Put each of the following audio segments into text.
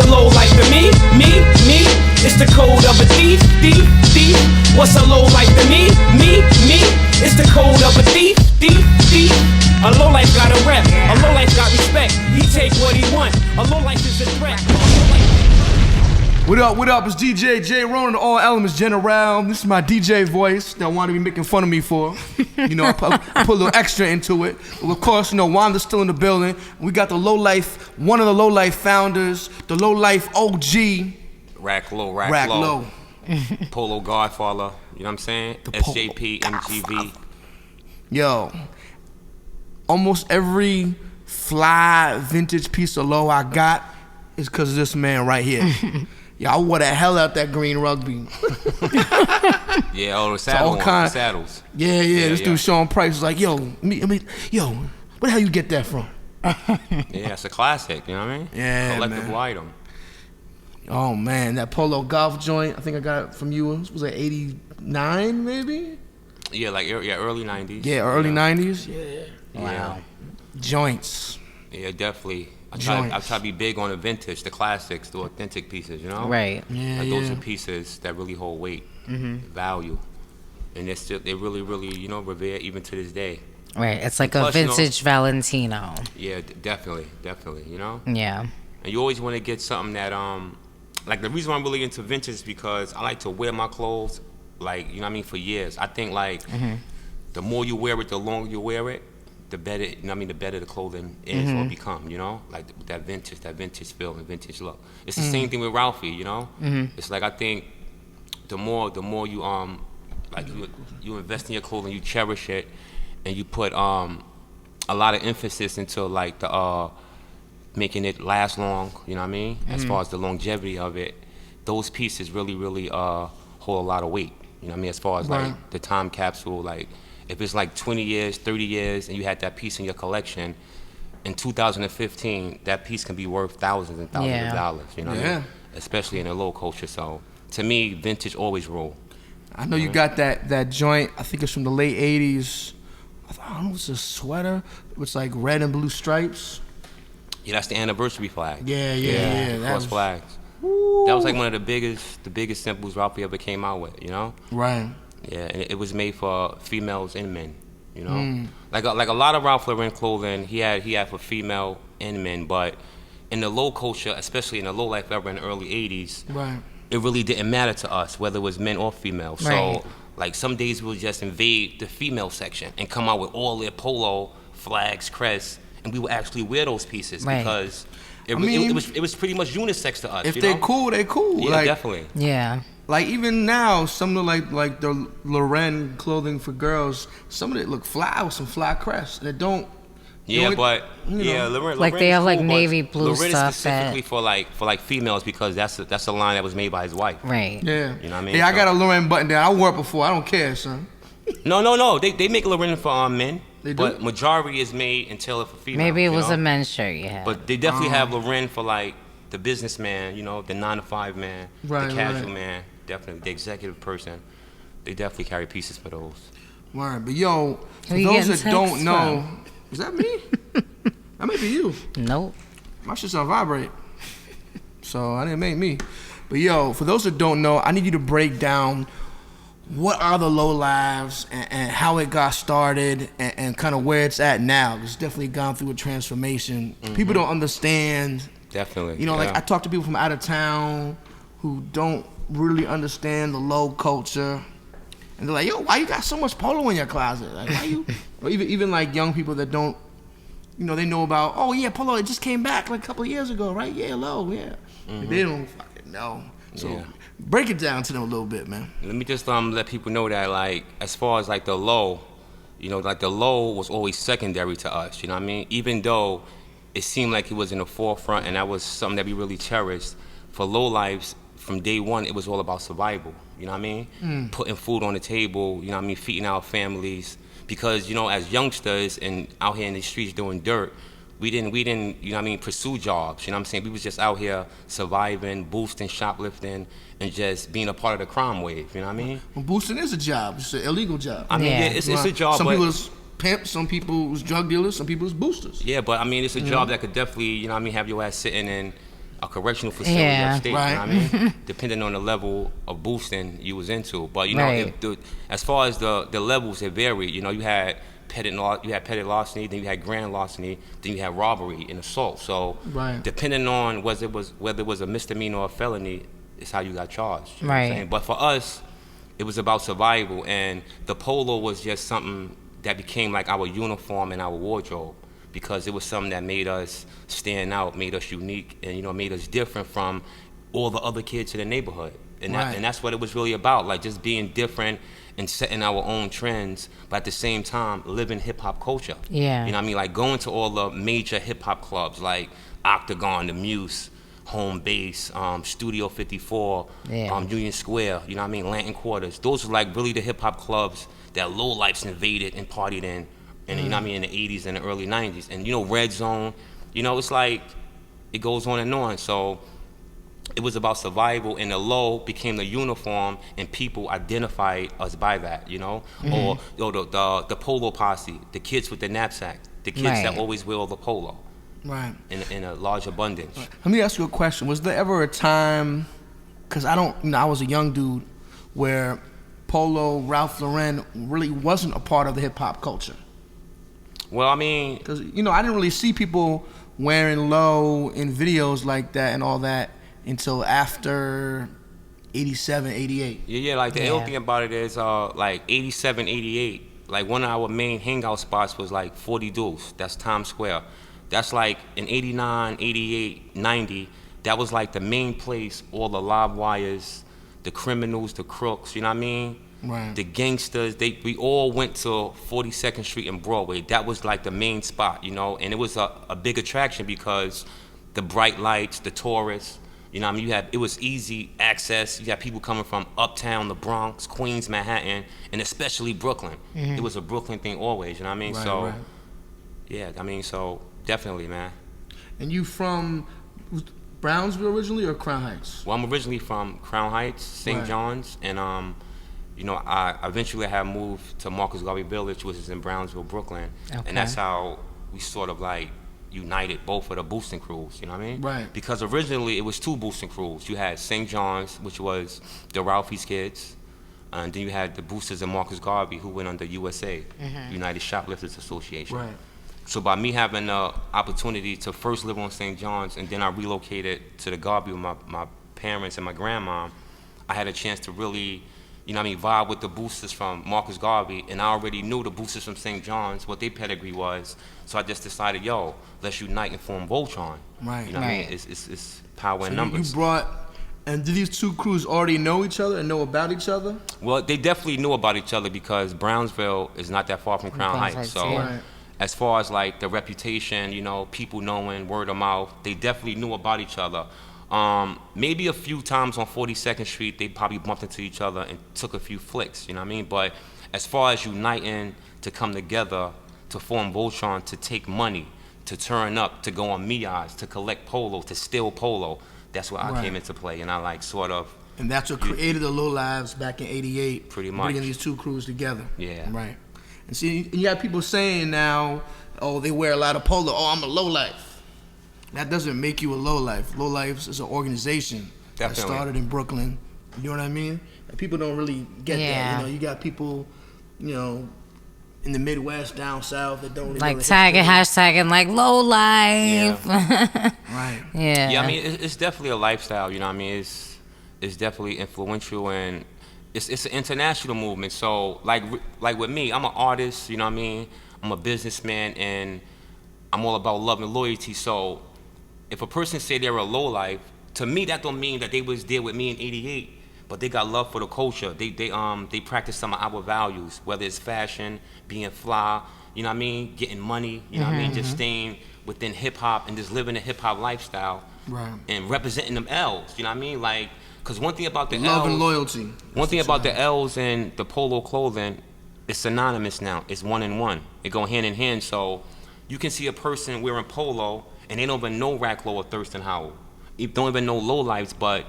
a low life to me? It's the code of a thief. What's a low life to me? It's the code of a thief. A low life got a rep. A low life got respect. He take what he want. A low life is a threat. What up, it's DJ J-Ronin, All Elements General. This is my DJ voice that Wanda be making fun of me for. You know, I put a little extra into it. But of course, you know, Wanda's still in the building. We got the Low Life, one of the Low Life founders, the Low Life OG. Rack Low. Polo Godfather, you know what I'm saying? SJP, MGV. Yo, almost every fly vintage piece of low I got is because of this man right here. Yeah, I wore the hell out that green rugby. Yeah, all the saddles. Yeah, this dude Sean Price was like, yo, where the hell you get that from? Yeah, it's a classic, you know what I mean? Yeah, collectible man. item. Oh man, that Polo golf joint, I think I got it from you. Was it 89 maybe? Yeah, early 90s. Yeah, early 90s. Yeah. Wow. Joints. Yeah, definitely. I try to be big on the vintage, the classics, the authentic pieces, you know? Right. Yeah, those are pieces that really hold weight, value. And they really, really, you know, revered even to this day. Right. It's like plus, a vintage Valentino. Yeah, definitely, you know? Yeah. And you always want to get something that, like the reason why I'm really into vintage is because I like to wear my clothes, like, you know what I mean, for years. I think, like, the more you wear it, the longer you wear it, the better, you know what I mean, the better the clothing is or become, you know? Like that vintage feel and vintage look. It's the same thing with Ralphie, you know? It's like, I think the more you, like you invest in your clothing, you cherish it, and you put a lot of emphasis into like the making it last long, you know what I mean? As far as the longevity of it, those pieces really, really hold a lot of weight, you know what I mean? As far as like the time capsule, like if it's like 20 years, 30 years, and you had that piece in your collection, in 2015, that piece can be worth thousands and thousands of dollars, you know what I mean? Especially in the low culture. So to me, vintage always rule. I know you got that joint, I think it's from the late 80s. I don't know, it's a sweater. It's like red and blue stripes. Yeah, that's the anniversary flag. Yeah. Cross flags. That was like one of the biggest symbols Ralphie ever came out with, you know? Right. Yeah, and it was made for females and men, you know? Like a lot of Ralph Lauren clothing, he had for female and men, but in the low culture, especially in the low life era in the early 80s, it really didn't matter to us whether it was men or female. So like some days we would just invade the female section and come out with all their polo flags, crests, and we would actually wear those pieces because it was pretty much unisex to us. If you they're know? cool, they cool. Yeah, like, definitely. Yeah. Like even now, some of like the Loren clothing for girls, some of it look fly with some fly crests. They don't. Yeah, but Loren, like they have cool, like navy blue Loren stuff. Is specifically for like females because that's a line that was made by his wife. Right. Yeah. You know what I mean? Yeah, I got a Loren button down. I wore it before. I don't care, son. No. They make Loren for men. They do? But majority is made and tailored for females. Maybe it was know? a men's shirt you had. But they definitely have Loren for like the businessman, you know, the 9-to-5 man, the casual man, definitely the executive person. They definitely carry pieces for those. Word, but yo, for those that don't know, is that me? That might be you. Nope. My shit's on vibrate, so I didn't make me. But yo, for those that don't know, I need you to break down what are the low lives and how it got started and kind of where it's at now. It's definitely gone through a transformation. People don't understand. Definitely. You know, like I talk to people from out of town who don't really understand the low culture. And they're like, yo, why you got so much polo in your closet? Like, why you? Or even like young people that don't, you know, they know about, oh yeah, polo, it just came back like a couple of years ago, right? Yeah, low, yeah. They don't fucking know. So break it down to them a little bit, man. Let me just let people know that, like, as far as like the low, you know, like the low was always secondary to us, you know what I mean? Even though it seemed like it was in the forefront and that was something that we really cherished, for low lives, from day one, it was all about survival, you know what I mean? Putting food on the table, you know what I mean? Feeding our families. Because, you know, as youngsters and out here in the streets doing dirt, we didn't, you know what I mean, pursue jobs, you know what I'm saying? We was just out here surviving, boosting, shoplifting, and just being a part of the crime wave, you know what I mean? Well, boosting is a job. It's an illegal job. I mean, it's a job, some people is pimps, some people is drug dealers, some people is boosters. Yeah, but I mean, it's a job that could definitely, you know what I mean, have your ass sitting in a correctional facility Yeah. upstate. Right. You know what I mean? Depending on the level of boosting you was into. But you know, Right. as far as the levels, it varied. You know, you had petty larceny, then you had grand larceny, then you had robbery and assault. So Right. depending on whether it was a misdemeanor or a felony, is how you got charged. You know what I'm Right. saying? But for us, it was about survival, and the polo was just something that became like our uniform and our wardrobe, because it was something that made us stand out, made us unique, and you know, made us different from all the other kids in the neighborhood. And Right. that's what it was really about, like just being different and setting our own trends, but at the same time living hip hop culture. Yeah. You know what I mean? Like going to all the major hip hop clubs like Octagon, the Muse, Home Base, Studio 54, Yeah. Union Square, you know what I mean, Lanton Quarters. Those were like really the hip hop clubs that lowlifes invaded and partied in, and you know what I mean, in the 80s and the early 90s. And you know, Red Zone, you know, it's like it goes on and on. So it was about survival, and the low became the uniform, and people identified us by that, you know. Or the polo posse, the kids with the knapsack, the kids that Right. always wear the polo Right. in a large abundance. Let me ask you a question. Was there ever a time, because I was a young dude, where polo, Ralph Lauren really wasn't a part of the hip hop culture? Well, I mean, Because, I didn't really see people wearing low in videos like that and all that until after 87, 88. yeah, like the Yeah. ill thing about it is, like 87, 88, like one of our main hangout spots was like 40 Deuce. That's Times Square. That's like in 89, 88, 90, that was like the main place, all the live wires, the criminals, the crooks, you know what I mean? Right. The gangsters, we all went to 42nd Street and Broadway. That was like the main spot, you know? And it was a big attraction because the bright lights, the tourists, you know what I mean? It was easy access. You had people coming from uptown, the Bronx, Queens, Manhattan, and especially Brooklyn. It was a Brooklyn thing always, you know what I mean? Right, So, right. yeah, I mean, so definitely, man. And you from Brownsville originally or Crown Heights? Well, I'm originally from Crown Heights, St. Right. John's, and you know, I eventually had moved to Marcus Garvey Village, which is in Brownsville, Brooklyn, Okay. and that's how we sort of like united both of the boosting crews. You know what I mean? Right. Because originally it was two boosting crews. You had St. John's, which was the Ralphie's kids, and then you had the boosters in Marcus Garvey, who went under USA, United Shoplifters Association. Right. So by me having the opportunity to first live on St. John's, and then I relocated to the Garvey with my parents and my grandma, I had a chance to really, you know what I mean, vibe with the boosters from Marcus Garvey, and I already knew the boosters from St. John's, what their pedigree was. So I just decided, yo, let's unite and form Voltron. Right. You know what I mean? Right. It's power in You numbers. brought, and did these two crews already know each other and know about each other? Well, they definitely knew about each other because Brownsville is not that far from Crown Crown Heights. Heights, So yeah. Right. as far as like the reputation, you know, people knowing, word of mouth, they definitely knew about each other. Maybe a few times on 42nd Street, they probably bumped into each other and took a few flicks, you know what I mean? But as far as uniting to come together, to form Voltron, to take money, to turn up, to go on Mia's, to collect polo, to steal polo, that's where I Right. came into play. And I like sort of, And that's what created the Low Lives back in '88. Pretty much. Bringing these two crews together. Yeah. Right. And see, you got people saying now, oh, they wear a lot of polo. Oh, I'm a low life. That doesn't make you a low life. Low Lives is an organization that Definitely. started in Brooklyn. You know what I mean? And people don't really get Yeah. that. You know, you got people, in the Midwest, down south that don't really know Like the tagging, history. hashtagging, like low life. Right. Yeah. yeah, I mean, it's definitely a lifestyle, you know what I mean? It's definitely influential, and it's an international movement. So like with me, I'm an artist, you know what I mean? I'm a businessman, and I'm all about love and loyalty. So if a person say they're a low life, to me that don't mean that they was there with me in '88, but they got love for the culture. They practice some of our values, whether it's fashion, being fly, you know what I mean, getting money, you know what I mean, just staying within hip hop and just living a hip hop lifestyle, Right. and representing them L's, you know what I mean, like. Because one thing about the Love L's, and loyalty. one thing about the L's and the polo clothing, it's synonymous now. It's one in one. It go hand in hand. So you can see a person wearing polo and they don't even know Racklow or Thurston Howell. They don't even know low lives, but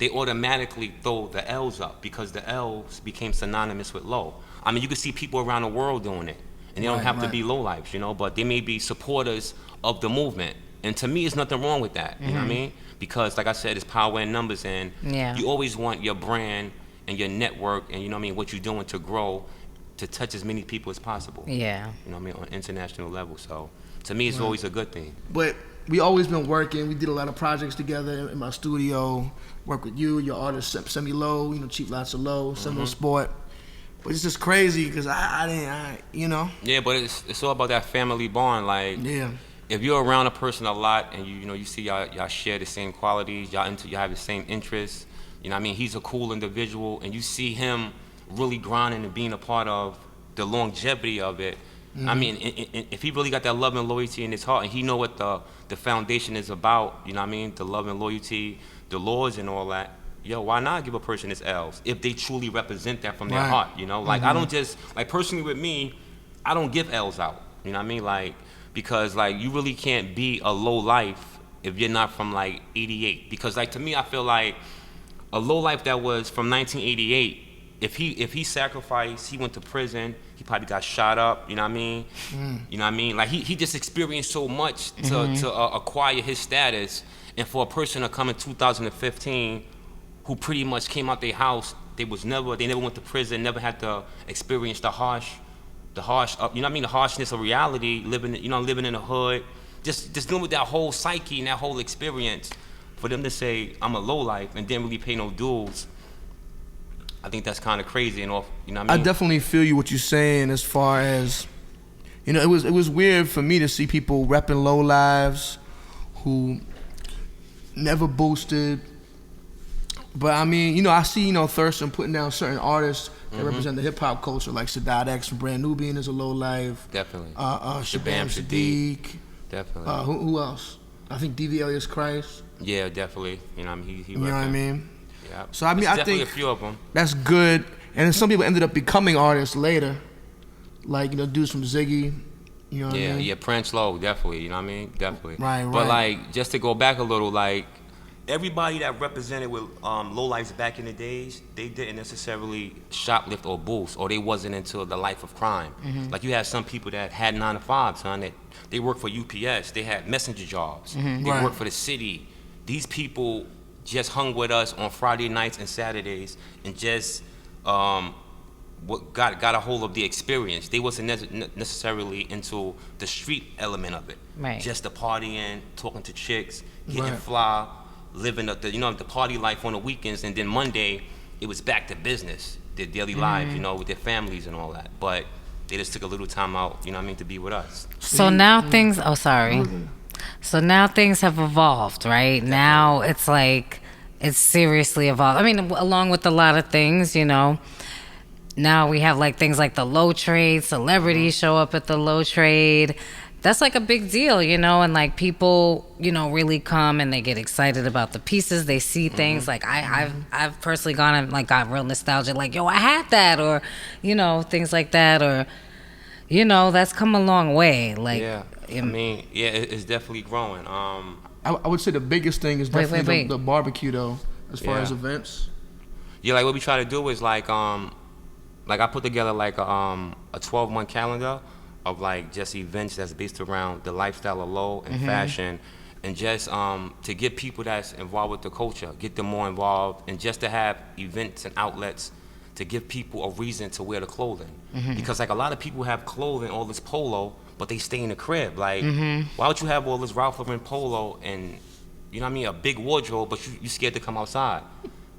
they automatically throw the L's up because the L's became synonymous with low. I mean, you can see people around the world doing it, and they don't Right, have to right. be low lives, you know, but they may be supporters of the movement. And to me, there's nothing wrong with that, you know what I mean? because, like I said, it's power in numbers, and Yeah. you always want your brand and your network and, you know what I mean, what you're doing to grow, to touch as many people as possible. Yeah. You know what I mean, on an international level. So to me, it's always a good thing. But we always been working. We did a lot of projects together in my studio. Work with you, your artist Semi Low, you know, Chief Lots of Low, Semi Sport. But it's just crazy because I didn't, you know. Yeah, but it's all about that family bond. Like, Yeah. if you're around a person a lot and you know you see y'all share the same qualities, y'all have the same interests. You know what I mean? He's a cool individual, and you see him really grinding and being a part of the longevity of it. I mean, if he really got that love and loyalty in his heart, and he know what the foundation is about, you know what I mean? The love and loyalty, the laws and all that. Yo, why not give a person his L's if they truly represent that from their Right. heart, you know? Like, I don't just, like, personally with me, I don't give L's out, you know what I mean? Like, because, like, you really can't be a low life if you're not from, like, 88. Because, like, to me, I feel like a low life that was from 1988, if he sacrificed, he went to prison, he probably got shot up, you know what I mean? You know what I mean? Like, he just experienced so much to acquire his status. And for a person to come in 2015 who pretty much came out their house, they never went to prison, never had to experience the harsh, you know what I mean, the harshness of reality, living in the hood, just dealing with that whole psyche and that whole experience. For them to say I'm a low life and didn't really pay no dues, I think that's kind of crazy and off. You know what I mean? I definitely feel you what you're saying as far as, you know, it was weird for me to see people repping low lives who never boosted. But I mean, you know, I see, you know, Thurston putting down certain artists that represent the hip hop culture, like Sadat X from Brand Nubian is a low life. Definitely. Shabam Sadiq. Definitely. Who else? I think DV Elias Christ. Yeah, definitely. You know what I mean? He You know what I mean? Yeah. So I mean, There's I definitely think a few of them. that's good. And then some people ended up becoming artists later, like, you know, dudes from Ziggy. You know what I mean? Yeah, Prince Low, definitely. You know what I mean? Definitely. Right. But like, just to go back a little, like, everybody that represented with low lives back in the days, they didn't necessarily shoplift or boost, or they wasn't into the life of crime. Like, you had some people that had 9 to 5s, son. That they worked for UPS. They had messenger jobs. They Right. worked for the city. These people just hung with us on Friday nights and Saturdays and just got a hold of the experience. They wasn't necessarily into the street element of it. Right. Just the partying, talking to chicks, getting Right. fly, living the party life on the weekends, and then Monday it was back to business, their daily lives, you know, with their families and all that. But they just took a little time out, you know what I mean, to be with us. So now things. Oh, sorry. So now things have evolved, right? Now it's like it's seriously evolved. I mean, along with a lot of things, you know. Now we have like things like the low trade. Celebrities show up at the low trade. That's like a big deal, you know, and like people, you know, really come and they get excited about the pieces. They see things like I've personally gone and like got real nostalgic, like, yo, I had that, or, you know, things like that, or, you know, that's come a long way. Like, Yeah, I mean, yeah, it's definitely growing. I would say the biggest thing is definitely wait. The barbecue, though, as far Yeah. as events. Yeah, like what we try to do is like I put together like a 12-month calendar of like just events that's based around the lifestyle of low and fashion, and just to get people that's involved with the culture, get them more involved, and just to have events and outlets to give people a reason to wear the clothing. Because like a lot of people have clothing, all this polo, but they stay in the crib. Like, why would you have all this Ralph Lauren polo and, you know what I mean, a big wardrobe, but you scared to come outside?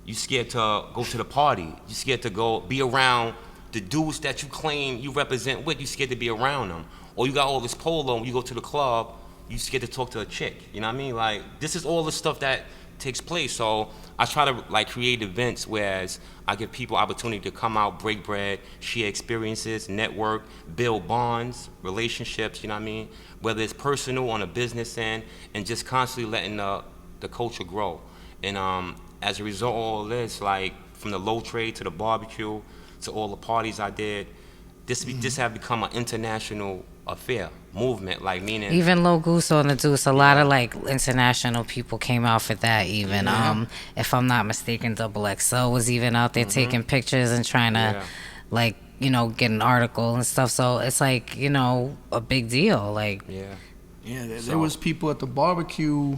You scared to go to the party. You scared to go be around the dudes that you claim you represent with. You scared to be around them. Or you got all this polo, when you go to the club, you scared to talk to a chick. You know what I mean? Like, this is all the stuff that takes place. So I try to like create events whereas I give people opportunity to come out, break bread, share experiences, network, build bonds, relationships, you know what I mean? Whether it's personal on a business end, and just constantly letting the culture grow. And as a result of all this, like from the low trade to the barbecue to all the parties I did, this have become an international affair, movement, like meaning even Low Goose on the Deuce, a lot of like international people came out for that. Even if I'm not mistaken, Double XL was even out there taking pictures and trying to like, you know, get an article and stuff. So it's like, you know, a big deal. Like There was people at the barbecue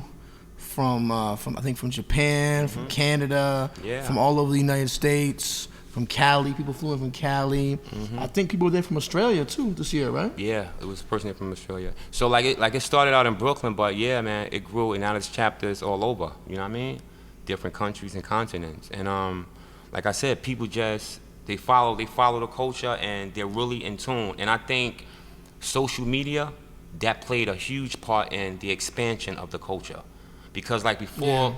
from I think from Japan, from Canada, from all over the United States, from Cali. People flew in from Cali. I think people were there from Australia too this year, right? Yeah, it was a person from Australia. So it started out in Brooklyn, but yeah, man, it grew and now there's chapters all over. You know what I mean? Different countries and continents. And like I said, people just they follow the culture and they're really in tune. And I think social media that played a huge part in the expansion of the culture, because like before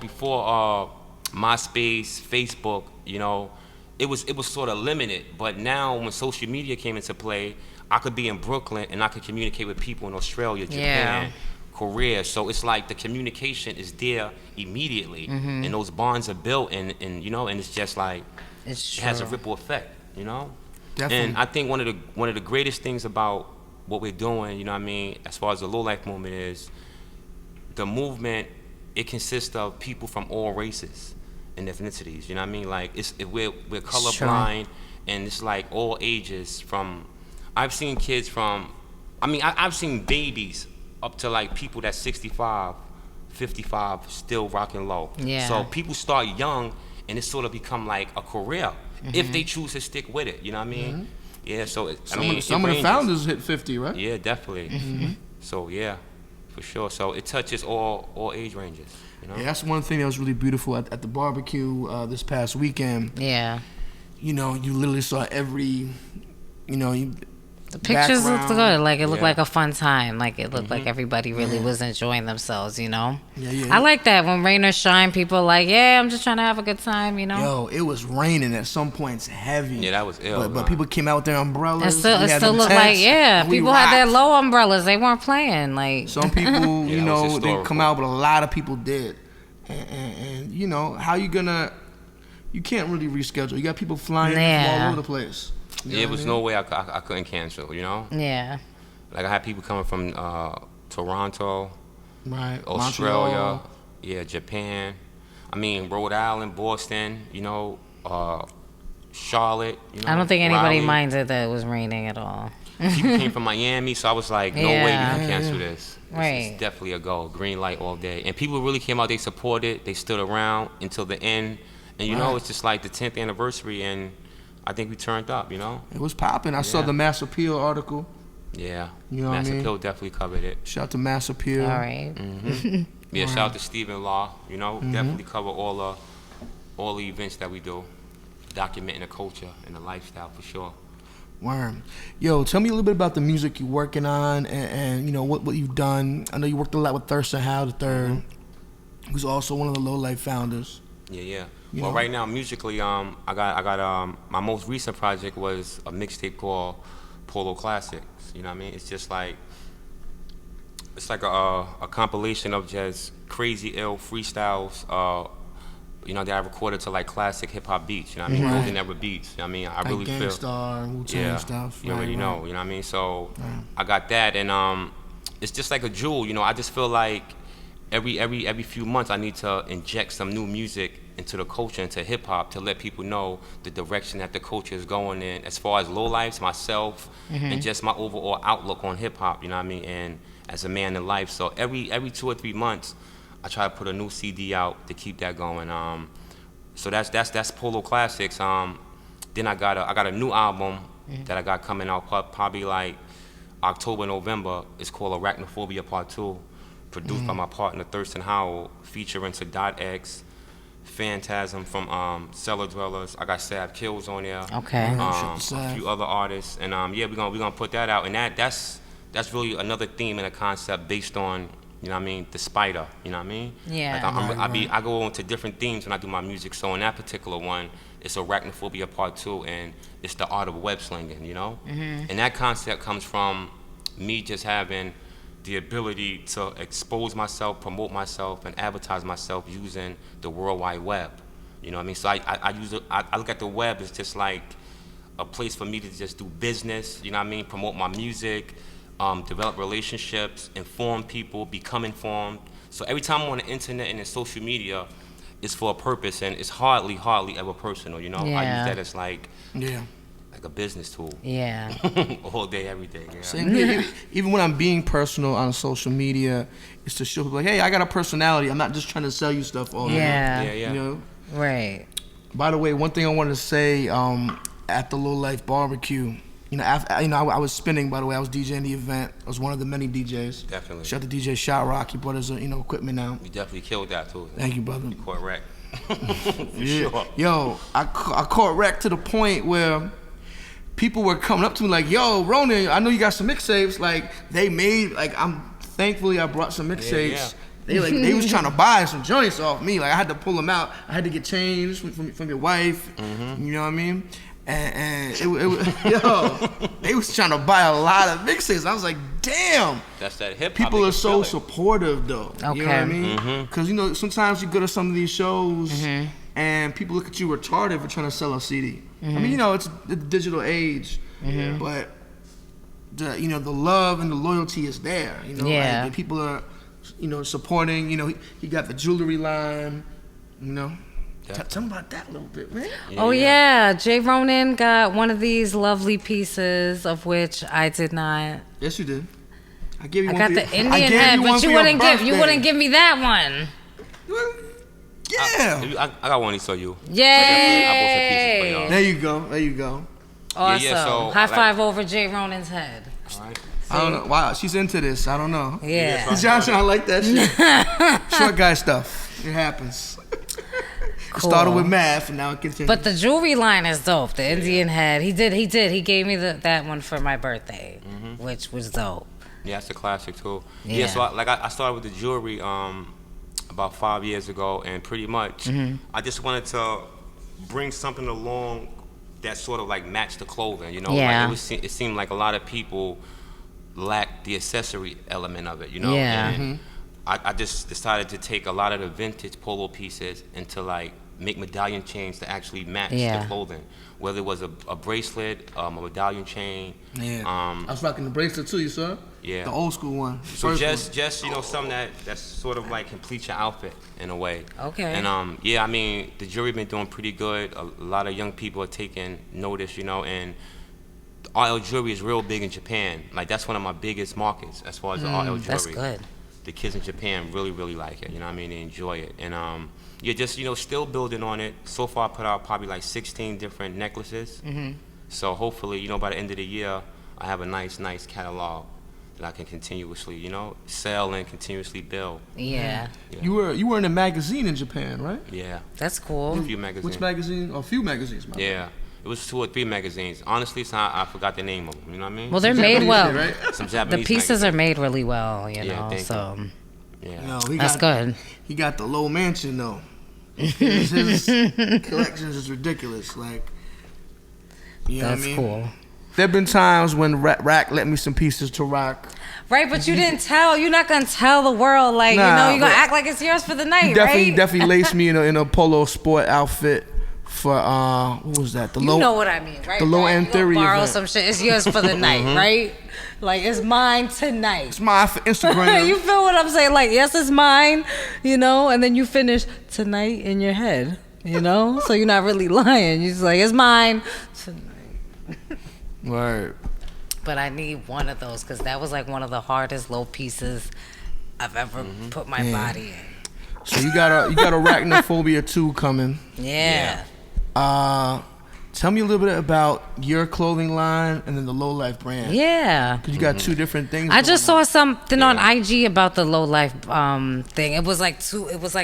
MySpace, Facebook, you know, it was sort of limited. But now when social media came into play, I could be in Brooklyn and I could communicate with people in Australia, Japan, Korea. So it's like the communication is there immediately, and those bonds are built, and you know, and it's just like it has a ripple effect, you know. Definitely. And I think one of the greatest things about what we're doing, you know what I mean, as far as the low life movement is, the movement, it consists of people from all races and ethnicities, you know what I mean? Like we're colorblind, and it's like all ages. From I've seen kids from, I mean, I've seen babies up to like people that's 65, 55, still rocking low. Yeah. So people start young, and it sort of become like a career if they choose to stick with it. You know what I mean? Yeah. So some of the founders hit 50, right? Yeah, definitely. So yeah, for sure. So it touches all age ranges. You know? Yeah, that's one thing that was really beautiful at the barbecue this past weekend. Yeah. You know, you literally saw every, you know, the pictures looked good. Like, it looked like a fun time. Like, it looked like everybody really was enjoying themselves, you know? I like that. When rain or shine, people like, yeah, I'm just trying to have a good time, you know? Yo, it was raining at some points heavy. Yeah, that was ill. But people came out with their umbrellas. It still looked like, people had their low umbrellas. They weren't playing. Like, some people, you know, didn't come out, but a lot of people did. And you know, how you gonna, you can't really reschedule. You got people flying from all over the place. You know it was no way I couldn't cancel, you know? Yeah. Like, I had people coming from Toronto, right, Australia, Japan. I mean, Rhode Island, Boston, you know, Charlotte, you know. I don't think anybody Raleigh. minded that it was raining at all. People came from Miami, so I was like, no way we can cancel this. Right. It's definitely a go. Green light all day. And people really came out, they supported, they stood around until the end. And you know, it's just like the 10th anniversary, and I think we turned up, you know? It was popping. I saw the Mass Appeal article. Yeah. You know Mass what I mean? Appeal definitely covered it. Shout out to Mass Appeal. All right. Yeah, shout out to Stephen Law, you know? Definitely cover all the events that we do, documenting the culture and the lifestyle for sure. Worm. Yo, tell me a little bit about the music you're working on and you know, what you've done. I know you worked a lot with Thurston Howe III, who's also one of the Low Life founders. Yeah. Well, right now, musically, I got my most recent project was a mixtape called Polo Classics. You know what I mean? It's just like, it's like a compilation of just crazy ill freestyles, you know, that I recorded to like classic hip hop beats. You know what I mean? Golden era beats. You know what I mean? I like really feel. Gangstar, Wu-Tang stuff. You already know. You know what I mean? So I got that, and it's just like a jewel. You know, I just feel like every few months I need to inject some new music into the culture, into hip hop, to let people know the direction that the culture is going in, as far as low lives, myself, and just my overall outlook on hip hop. You know what I mean? And as a man in life, so every 2 or 3 months, I try to put a new CD out to keep that going. So that's Polo Classics. Then I got a new album that I got coming out probably like October, November. It's called Arachnophobia Part 2, produced by my partner Thurston Howell, featuring Sadat X, Phantasm from Cellar Dwellers. I got Sab Kills on there. Okay. A few other artists, and we're gonna put that out. And that's really another theme and a concept based on, you know what I mean, the spider. You know what I mean? Yeah. Like I go into different themes when I do my music. So in that particular one, it's Arachnophobia Part 2, and it's the art of web slinging. You know, and that concept comes from me just having the ability to expose myself, promote myself, and advertise myself using the World Wide Web. You know what I mean? So I look at the web as just like a place for me to just do business. You know what I mean? Promote my music, develop relationships, inform people, become informed. So every time I'm on the internet and in social media, it's for a purpose, and it's hardly ever personal. You know, I use that as like like a business tool. Yeah. All day, every day. Yeah. Same here. Even when I'm being personal on social media, it's to show people like, hey, I got a personality. I'm not just trying to sell you stuff all day. Yeah. Yeah, yeah. You know. Right. By the way, one thing I wanted to say at the Low Life Barbecue, I was spinning. By the way, I was DJing the event. I was one of the many DJs. Definitely. Shout out to DJ Shot Rock. He brought his equipment now. You definitely killed that too. Thank you, brother. Correct. For Yeah. sure. Yo, I caught wreck to the point where people were coming up to me like, yo, Ronin, I know you got some mixtapes. Like, they made, like, thankfully I brought some mixtapes. Yeah. They was trying to buy some joints off me. Like, I had to pull them out. I had to get changed from your wife. Mm-hmm. You know what I mean? And it yo, they was trying to buy a lot of mixtapes. I was like, damn. That's that hip hop. People are so supportive, though. You know what I Okay. mean? Because, sometimes you go to some of these shows and people look at you retarded for trying to sell a CD. I mean, it's the digital age, but the love and the loyalty is there. Yeah. Like, people are, supporting. He got the jewelry line. Tell me about that a little bit, man. Oh yeah, J-Ronin got one of these lovely pieces of which I did not. Yes, you did. I gave you I one. got for the your- Indian I gave head, you one but for you your wouldn't birthday. give me that one. Yeah. I got one to show you. Yay! I bought some pieces for y'all. There you go. Awesome. so, High like- five over J-Ronin's head. All right. I don't know. Wow, she's into this. I don't know. Yeah. Johnson, I like that shit. Short guy stuff. It happens. It started with math, and now it continues. But the jewelry line is dope. The Indian head. He did. He gave me that one for my birthday, which was dope. Yeah, it's a classic too. Yeah. Yeah, so I started with the jewelry about 5 years ago, and pretty much I just wanted to bring something along that sort of like matched the clothing, Yeah. Like it seemed like a lot of people lacked the accessory element of it, Yeah. And I just decided to take a lot of the vintage polo pieces and to like make medallion chains to actually match Yeah. the clothing, whether it was a bracelet, a medallion chain. yeah, I was rocking the bracelet too, you saw? Yeah. The old school one. So First just something that's sort of like complete your outfit in a way. Okay. And I mean the jury been doing pretty good. A lot of young people are taking notice, and RL jewelry is real big in Japan. Like that's one of my biggest markets as far as the RL jewelry. That's good. The kids in Japan really, really like it. They enjoy it. And just still building on it. So far, I put out probably like 16 different necklaces. So hopefully, by the end of the year, I have a nice catalog that I can continuously, sell and continuously build. Yeah. You were in a magazine in Japan, right? Yeah. That's cool. A few magazines. Which magazine? A few magazines. My Yeah. It was 2 or 3 magazines. Honestly, I forgot the name of them. You know what I mean? Well, they're Japanese made well. shit, right? Some The Japanese pieces magazines. are made really well, thank so you. Yeah. No, that's good. He got the low mansion though. His collections is ridiculous. Like, you know That's what I mean? cool. There've been times when Rack let me some pieces to rock. Right, but you didn't tell. You're not gonna tell the world, like Nah, you're gonna but act like it's yours for the night, He right? definitely laced me in a polo sport outfit for what was that? The You low. know what I mean, right? the low Right? end You gonna theory borrow event. some shit. It's yours for the night, right? Like it's mine tonight. It's mine for Instagram. You feel what I'm saying? Like, yes, it's mine, and then you finish tonight in your head, So you're not really lying. You're just like, it's mine tonight. Word. But I need one of those because that was like one of the hardest low pieces I've ever put my body in. So you got Arachnophobia 2 coming. Yeah. Tell me a little bit about your clothing line and then the Low Life brand. Yeah. Because you got two different things. I just going saw something on IG about the Low Life thing. It was like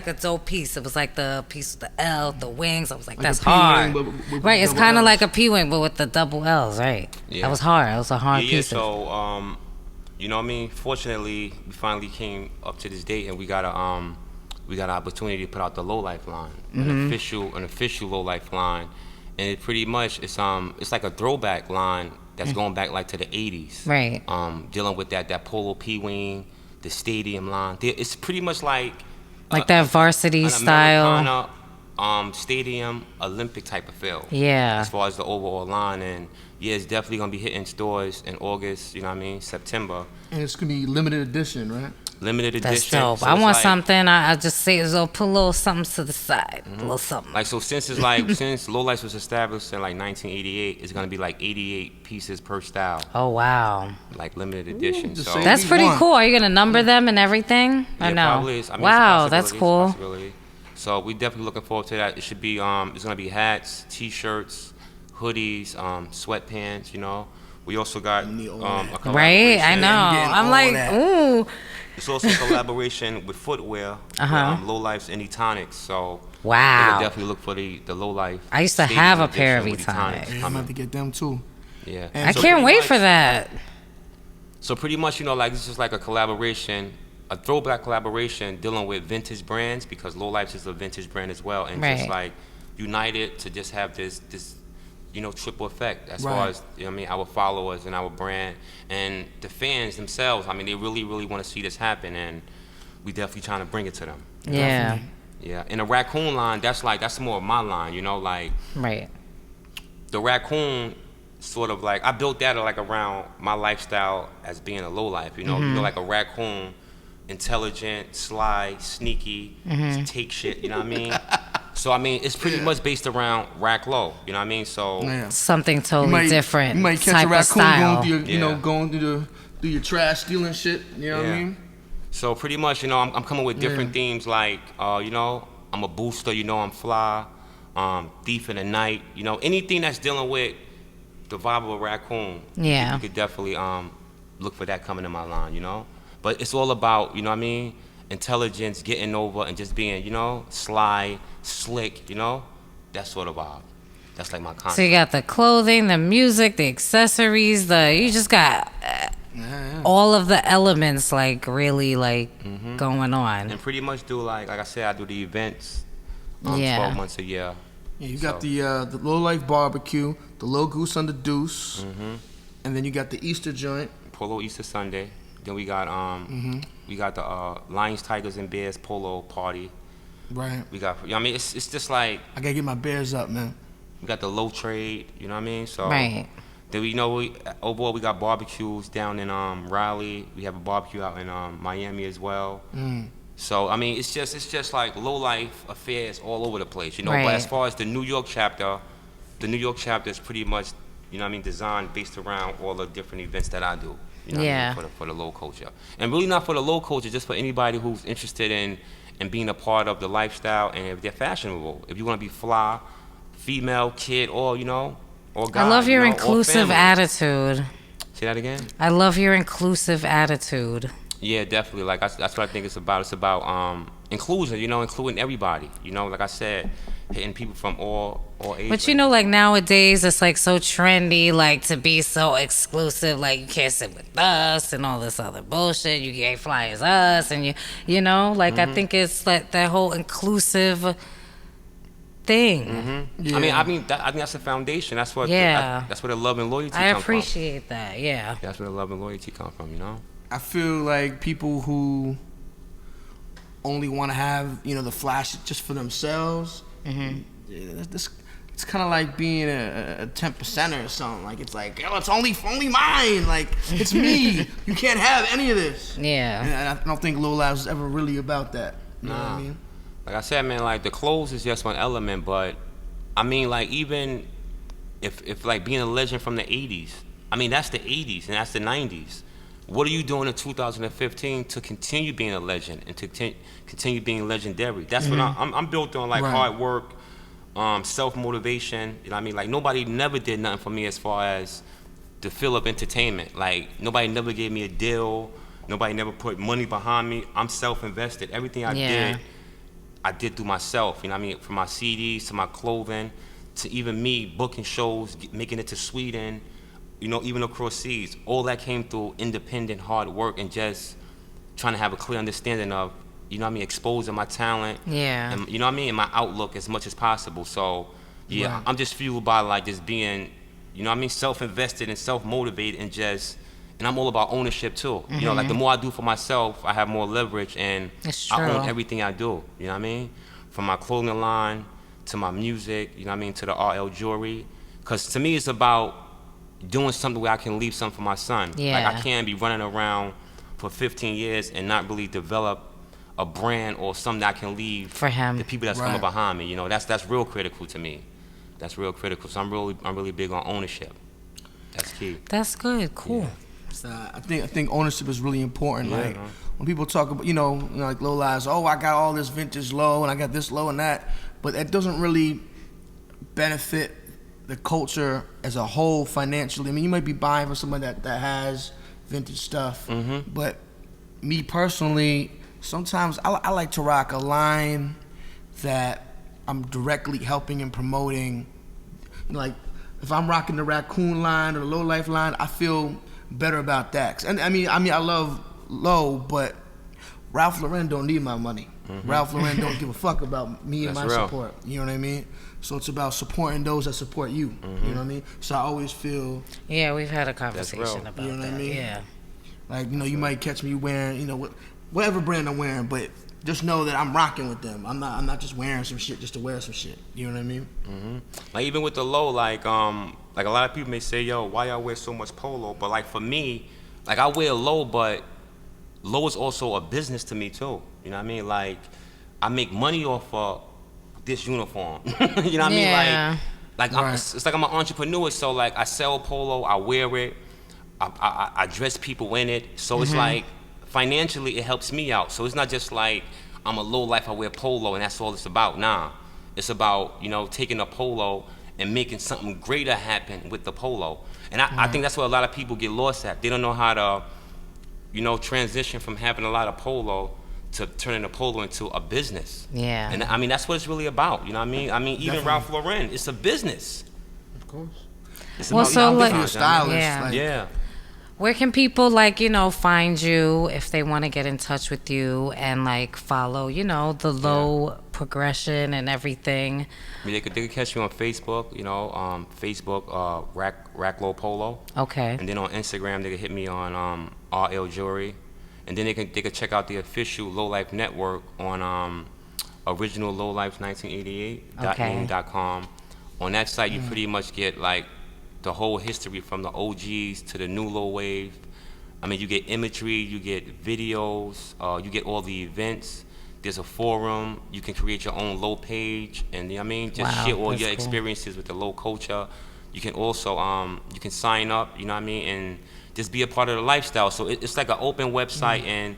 a dope piece. It was like the piece with the L, the wings. I was like, Like that's a P-wing, hard. but with Right, it's double kind of Ls. like a P-wing, but with the double L's, right? Yeah. That was hard. It was a hard Yeah, piece. so you know what I mean? Fortunately, we finally came up to this date and we got an opportunity to put out the Low Life line, an official Low Life line. And it pretty much it's like a throwback line that's going back like to the 80s. Right. Dealing with that polo P-wing, the stadium line. It's pretty much like Like that varsity an style. Americana stadium, Olympic type of feel. Yeah. As far as the overall line, and yeah, it's definitely gonna be hitting stores in August. You know what I mean? September. And it's gonna be limited edition, right? Limited edition. That's dope. So I it's want like, something. I just say so put a little something to the side, a little something. Like, so since it's like since Low Life was established in like 1988, it's gonna be like 88 pieces per style, Oh wow, like limited edition. just So say that's we pretty want. cool. Are you gonna number them and everything? yeah, Or no? probably is. I mean, Wow, it's a that's possibility, it's a cool. possibility. So we definitely looking forward to that. It should be it's gonna be hats, t-shirts, hoodies, sweatpants. You know, we also got a collaboration. Right? I know. getting I'm all like, that. ooh. It's also a collaboration with footwear, Uh-huh. with, Low Life's and Etonics. So Wow. we'll definitely look for the Low Life. I used to Stadium have a pair of edition with Etonics. I'm coming. about to get them too. Yeah. And I so can't pretty wait much- for that. So pretty much, you know, like it's just like a collaboration, a throwback collaboration dealing with vintage brands, because Low Life is a vintage brand as well, and just Right. like united to just have this you know, triple effect as far Right. as, you know what I mean, our followers and our brand and the fans themselves. I mean, they really want to see this happen, and we definitely trying to bring it to them. Yeah. Yeah, and the raccoon line, that's more of my line, you know, like Right. the raccoon sort of like I built that like around my lifestyle as being a low life, you know, like a raccoon, intelligent, sly, sneaky, take shit, you know what I mean? So I mean, it's pretty much based around rack low, you know what I mean? So Yeah. Something totally different. You might catch type a raccoon of style. going through your, you know, Yeah. going through your trash, stealing shit. You know what I Yeah. mean? So pretty much, you know, I'm coming with different themes like, you know, I'm a booster, you know, I'm fly, thief in the night, you know, anything that's dealing with the vibe of a raccoon. Yeah. You could definitely look for that coming in my line, you know. But it's all about, you know what I mean, intelligence, getting over, and just being, you know, sly, slick, you know, that sort of vibe. That's like my So concept. you got the clothing, the music, the accessories, you just got all of the elements like really like going on. And pretty much do like I said, I do the events, Yeah. 12 months a year. Yeah, you got So- the Low Life barbecue, the Low Goose on the Deuce, and then you got the Easter joint. Polo Easter Sunday. Then we got the Lions, Tigers, and Bears polo party. Right. We got, you know what I mean, it's just like I gotta get my bears up, man. we got the low trade, you know what I mean? So Right. then overall we got barbecues down in Raleigh. We have a barbecue out in Miami as well. So I mean, it's just like low life affairs all over the place, you know. But Right. as far as the New York chapter is pretty much, you know what I mean, designed based around all the different events that I do. You know what I Yeah. mean, for the low culture, and really not for the low culture, just for anybody who's interested in being a part of the lifestyle, and if they're fashionable, if you want to be fly, female, kid, or you know, or guy. I love your you know, or inclusive family. attitude. Say that again. I love your inclusive attitude. Yeah, definitely. Like that's what I think it's about. It's about inclusion. You know, including everybody. You know, like I said, hitting people from all ages. But you know, like nowadays, it's like so trendy, like to be so exclusive. Like you can't sit with us and all this other bullshit. You can't fly as us, and you know, like I think it's like that whole inclusive thing. I mean, I think that's the foundation. That's what. Yeah. That's where the love and loyalty. I come appreciate that. Yeah. From. That's where the love and loyalty come from. You know. I feel like people who only want to have, you know, the flash just for themselves. It's kind of like being a 10%er or something. Like it's like, oh, it's only mine. Like it's me. You can't have any of this. Yeah. And I don't think Low Life was ever really about that. You know what I mean? Like I said, man, like the clothes is just one element, but I mean, like even if like being a legend from the 80s, I mean that's the 80s and that's the 90s. What are you doing in 2015 to continue being a legend and to continue being legendary? That's what I'm built on, like Right. hard work, self-motivation. You know what I mean? Like nobody never did nothing for me as far as the field of entertainment. Like nobody never gave me a deal. Nobody never put money behind me. I'm self-invested. Everything I did through myself. You know what I mean? From my CDs to my clothing to even me booking shows, making it to Sweden. You know, even across seas, all that came through independent hard work and just trying to have a clear understanding of, you know what I mean, exposing my talent. Yeah. And, you know what I mean, and my outlook as much as possible. So, yeah, Right. I'm just fueled by like just being, you know what I mean, self-invested and self-motivated and I'm all about ownership too. You know, like the more I do for myself, I have more leverage and It's I own true. everything I do. You know what I mean? From my clothing line to my music, you know what I mean, to the RL jewelry. Because to me, it's about doing something where I can leave something for my son. Yeah. Like, I can't be running around for 15 years and not really develop a brand or something that I can leave For him. the people that's coming behind me. You know, that's real critical to me. That's real critical. So I'm really big on ownership. That's key. That's good. Cool. Yeah. So I think ownership is really important. Yeah, like man. when people talk about, like low lives, oh, I got all this vintage low and I got this low and that, but that doesn't really benefit the culture as a whole financially. I mean, you might be buying for someone that has vintage stuff, but me personally, sometimes I like to rock a line that I'm directly helping and promoting. Like if I'm rocking the Raccoon line or the Low Life line, I feel better about that. And I mean, I love Low, but Ralph Lauren don't need my money. Ralph Lauren don't give a fuck about me and That's my real. support. You know what I mean? So it's about supporting those that support you. You know what I mean? So I always feel Yeah, we've had a conversation real. about You know what I that. mean? Yeah. like, you might catch me wearing, whatever brand I'm wearing, but just know that I'm rocking with them. I'm not just wearing some shit just to wear some shit. You know what I mean? Like even with the low, like a lot of people may say, yo, why y'all wear so much polo? But like for me, like I wear low, but low is also a business to me too. You know what I mean? Like I make money off of this uniform. You know what I mean? Yeah. Like Right. it's like I'm an entrepreneur, so like I sell polo, I wear it, I dress people in it. So it's like financially it helps me out. So it's not just like I'm a low life, I wear polo and that's all it's about. Nah, it's about taking a polo and making something greater happen with the polo. And I think that's where a lot of people get lost at. They don't know how to transition from having a lot of polo to turning the polo into a business. Yeah. And I mean that's what it's really about. You know what I mean? I mean even Definitely. Ralph Lauren, it's a business. Of course. It's Well, about so, your like- You're a business, you know what I mean? stylist. Yeah. Like, Yeah. Where can people find you if they want to get in touch with you and follow, the low progression and everything? I mean, they could catch me on Facebook, Facebook, Rack Low Polo. Okay. And then on Instagram, they could hit me on RL Jewelry. And then they could check out the official Low Life Network on original Low Life 1988.name.com. On that site, you pretty much get the whole history from the OGs to the new low wave. I mean, you get imagery, you get videos, you get all the events. There's a forum. You can create your own low page, and just Wow, share all that's your cool. experiences with the low culture. You can also you can sign up, and just be a part of the lifestyle. So it's like an open website, and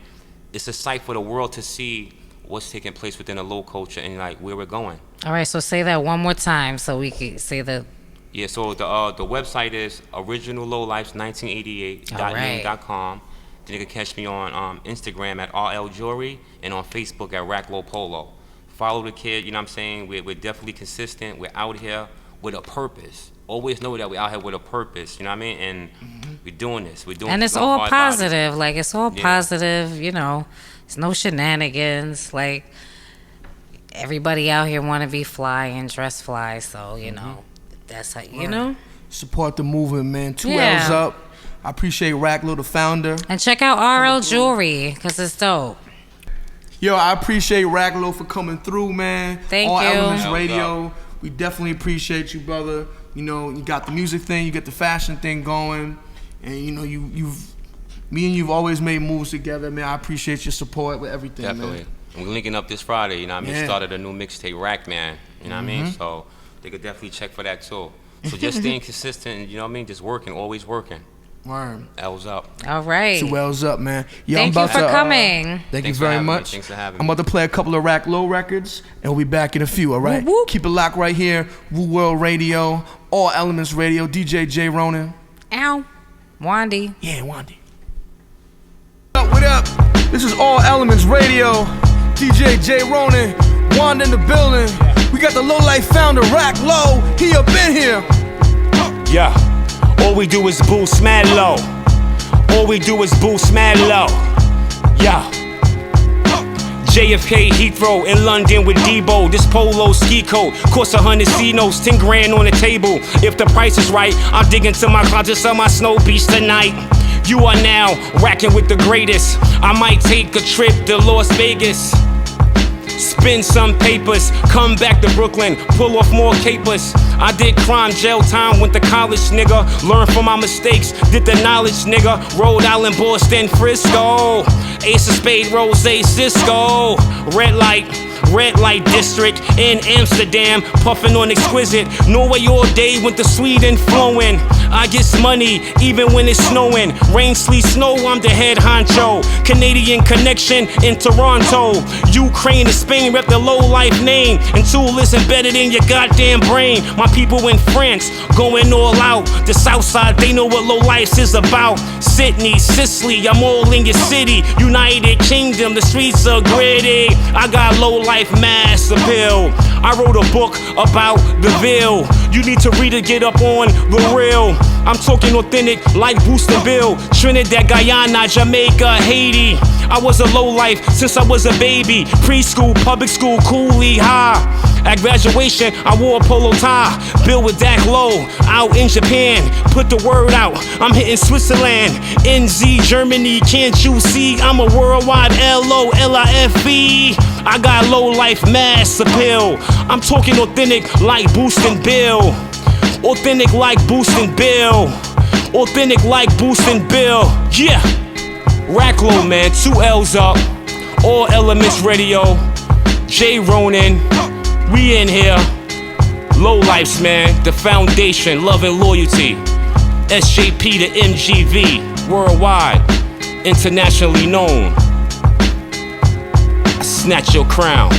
it's a site for the world to see what's taking place within the low culture and where we're going. All right, so say that one more time so we can say the. Yeah, so the website is originallowlife1988.name.com. Then you can catch me on Instagram at RL Jewelry and on Facebook at Rack Low Polo. Follow the kid, you know what I'm saying? We're definitely consistent. We're out here with a purpose. Always know that we're out here with a purpose, you know what I mean? And we're doing this. We're doing And this it's with our all hard bodies. positive. It's all Yeah. positive, It's no shenanigans. Everybody out here want to be fly and dress fly, so, that's how, support the movement, man. Two Yeah. L's up. I appreciate Racklow, the founder. And check out RL Jewelry, because it's dope. Yo, I appreciate Racklow for coming through, man. Thank All you. Elements Hell's Radio. We definitely appreciate you, brother. You got the music thing, you get the fashion thing going, and me and you've always made moves together, man. I appreciate your support with everything, Definitely. man. And we're linking up this Friday, you know what I mean? Yeah. Started a new mixtape, Rack Man, you know what I mean? So they could definitely check for that too. So just staying consistent, you know what I mean? Just working, always working. Word. L's up. All right. 2 L's up, man. Yo, Thank you for coming. Thank you Thanks for very having me. much. Thanks for having I'm me. about to play a couple of Rack Low records, and we'll be back in a few, all right? Whoop, whoop. Keep it locked right here. Woo World Radio, All Elements Radio, DJ J-Ronin. Ow. Wandy. Yeah, Wandy. What up? This is All Elements Radio. DJ J-Ronin, Wanda in the building. We got the Low Life founder, Rack Low. He up in here. Yeah, all we do is boost mad low. All we do is boost mad low. Yeah. JFK Heathrow in London with Debo. This polo ski coat costs 100 C notes, 10 grand on the table. If the price is right, I'll dig into my closet, sell my snow beach tonight. You are now racking with the greatest. I might take a trip to Las Vegas. spin some papers, come back to Brooklyn, pull off more capers. I did crime, jail time, went to college, nigga. Learned from my mistakes, did the knowledge, nigga. Rhode Island, Boston, Frisco. Ace of Spade, Rose, Cisco. Red light district in Amsterdam, puffing on exquisite. Norway all day, went to Sweden flowing. I get money even when it's snowing. Rain, sleet, snow, I'm the head honcho. Canadian connection in Toronto. Ukraine and Spain rep the low life name. And tool is embedded in your goddamn brain. My people in France going all out. The south side, they know what low life is about. Sydney, Sicily, I'm all in your city. United Kingdom, the streets are gritty. I got low life mass appeal. I wrote a book about the Ville. You need to read it, get up on the real. I'm talking authentic like Boostin' Bill. Trinidad, Guyana, Jamaica, Haiti. I was a lowlife since I was a baby. Preschool, public school, Cooley High. At graduation, I wore a polo tie. Built with Dak Low, out in Japan. Put the word out, I'm hitting Switzerland. NZ, Germany, can't you see? I'm a worldwide LOLIFE. I got low life mass appeal. I'm talking authentic like Boostin' Bill. Authentic like Boostin' Bill. Authentic like Boostin' Bill. Yeah. Racklow, man, 2 L's up. All Elements Radio. J-Ronin. We in here. Low lifes, man. The foundation, love and loyalty. SJP to MGV. Worldwide. Internationally known. I snatch your crown.